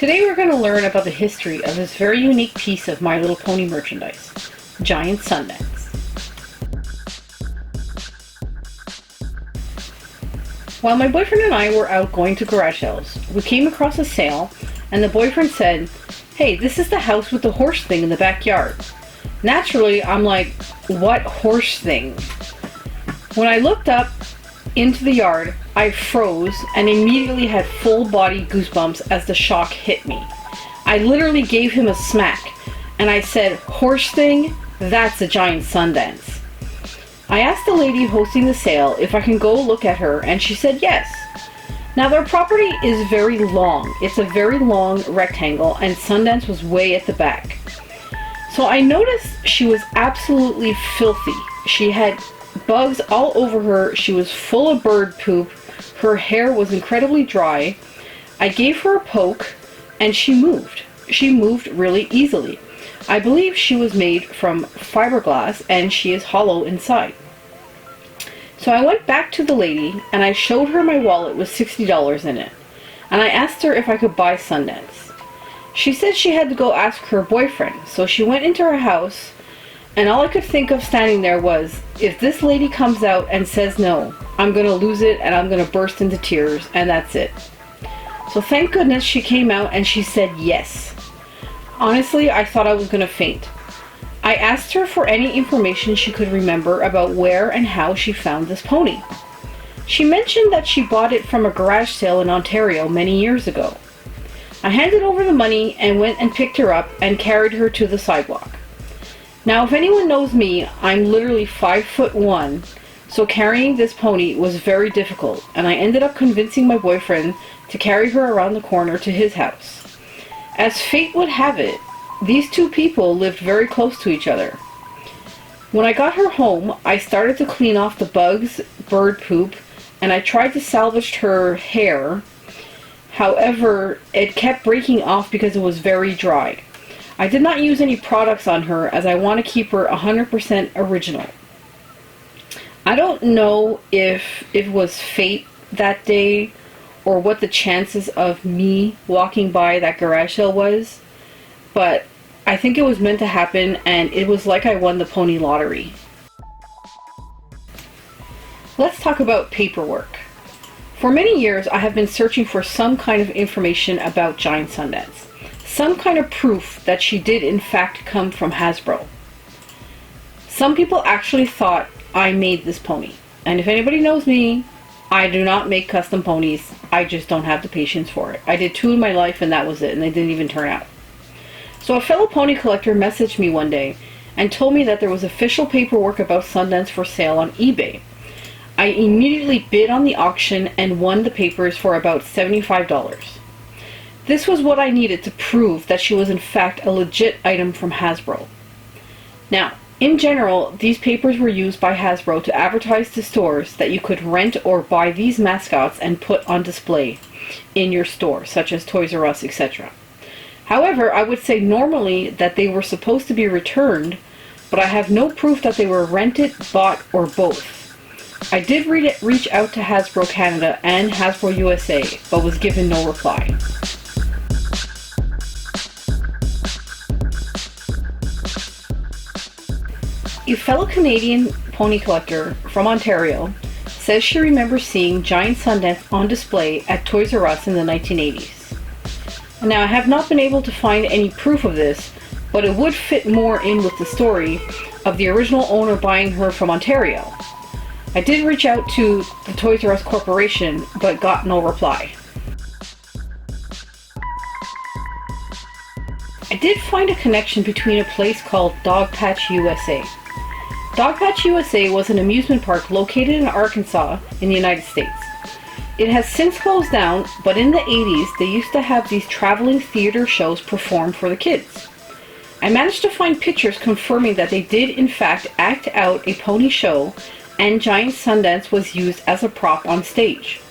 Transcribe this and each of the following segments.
Today we're going to learn about the history of this very unique piece of My Little Pony merchandise, Giant Sundance. While my boyfriend and I were out going to garage sales, we came across a sale and the boyfriend said, "Hey, this is the house with the horse thing in the backyard." Naturally, I'm like, "What horse thing?" When I looked up into the yard, I froze and immediately had full body goosebumps as the shock hit me. I literally gave him a smack and I said, "Horse thing? That's a Giant Sundance." I asked the lady hosting the sale if I can go look at her and she said yes. Now their property is very long. It's a very long rectangle and Sundance was way at the back. So I noticed she was absolutely filthy. She had bugs all over her. She was full of bird poop. Her hair was incredibly dry. I gave her a poke and she moved. She moved really easily. I believe she was made from fiberglass and she is hollow inside. So I went back to the lady and I showed her my wallet with $60 in it. And I asked her if I could buy Sundance. She said she had to go ask her boyfriend. So she went into her house and all I could think of standing there was, if this lady comes out and says no, I'm going to lose it and I'm going to burst into tears and that's it. So thank goodness she came out and she said yes. Honestly, I thought I was going to faint. I asked her for any information she could remember about where and how she found this pony. She mentioned that she bought it from a garage sale in Ontario many years ago. I handed over the money and went and picked her up and carried her to the sidewalk. Now if anyone knows me, I'm literally 5'1", so carrying this pony was very difficult and I ended up convincing my boyfriend to carry her around the corner to his house. As fate would have it, these two people lived very close to each other. When I got her home, I started to clean off the bugs, bird poop, and I tried to salvage her hair. However, it kept breaking off because it was very dry. I did not use any products on her as I want to keep her 100% original. I don't know if it was fate that day or what the chances of me walking by that garage sale was, but I think it was meant to happen and it was like I won the pony lottery. Let's talk about paperwork. For many years I have been searching for some kind of information about Giant Sundance. Some kind of proof that she did in fact come from Hasbro. Some people actually thought I made this pony. And if anybody knows me, I do not make custom ponies. I just don't have the patience for it. I did 2 in my life and that was it, and they didn't even turn out. So a fellow pony collector messaged me one day and told me that there was official paperwork about Sundance for sale on eBay. I immediately bid on the auction and won the papers for about $75. This was what I needed to prove that she was in fact a legit item from Hasbro. Now, in general, these papers were used by Hasbro to advertise to stores that you could rent or buy these mascots and put on display in your store, such as Toys R Us, etc. However, I would say normally that they were supposed to be returned, but I have no proof that they were rented, bought, or both. I did reach out to Hasbro Canada and Hasbro USA, but was given no reply. A fellow Canadian pony collector from Ontario says she remembers seeing Giant Sundance on display at Toys R Us in the 1980s. Now, I have not been able to find any proof of this, but it would fit more in with the story of the original owner buying her from Ontario. I did reach out to the Toys R Us Corporation, but got no reply. I did find a connection between a place called Dogpatch USA. Dogpatch USA was an amusement park located in Arkansas in the United States. It has since closed down, but in the 80s they used to have these traveling theater shows performed for the kids. I managed to find pictures confirming that they did in fact act out a pony show and Giant Sundance was used as a prop on stage.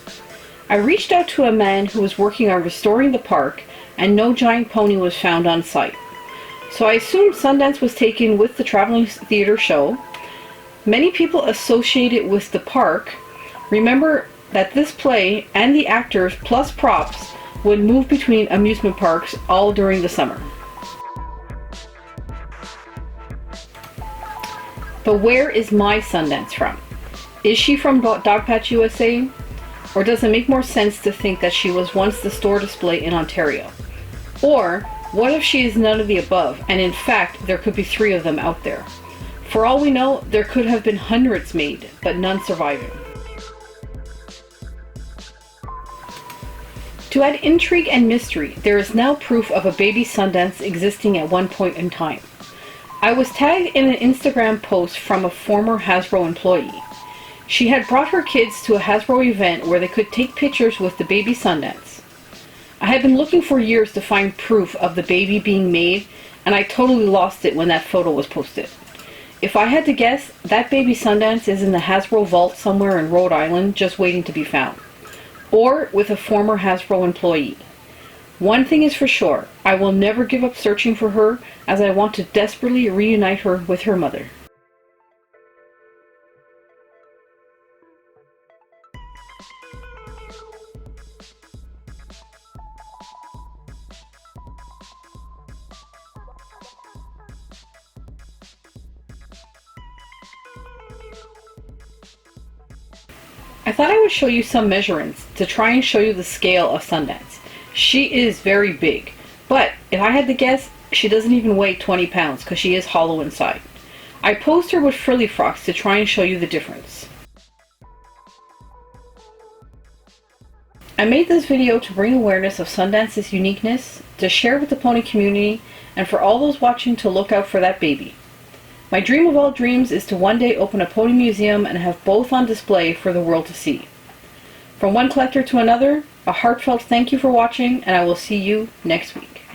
I reached out to a man who was working on restoring the park and no giant pony was found on site. So I assumed Sundance was taken with the traveling theater show. Many people associate it with the park. Remember that this play and the actors plus props would move between amusement parks all during the summer. But where is my Sundance from? Is she from Dogpatch, USA? Or does it make more sense to think that she was once the store display in Ontario? Or what if she is none of the above, and in fact there could be 3 of them out there? For all we know, there could have been hundreds made, but none surviving. To add intrigue and mystery, there is now proof of a baby Sundance existing at one point in time. I was tagged in an Instagram post from a former Hasbro employee. She had brought her kids to a Hasbro event where they could take pictures with the baby Sundance. I had been looking for years to find proof of the baby being made, and I totally lost it when that photo was posted. If I had to guess, that baby Sundance is in the Hasbro vault somewhere in Rhode Island, just waiting to be found. Or with a former Hasbro employee. One thing is for sure, I will never give up searching for her, as I want to desperately reunite her with her mother. I thought I would show you some measurements to try and show you the scale of Sundance. She is very big, but if I had to guess, she doesn't even weigh 20 pounds because she is hollow inside. I posed her with frilly frocks to try and show you the difference. I made this video to bring awareness of Sundance's uniqueness, to share with the pony community, and for all those watching to look out for that baby. My dream of all dreams is to one day open a pony museum and have both on display for the world to see. From one collector to another, a heartfelt thank you for watching, and I will see you next week.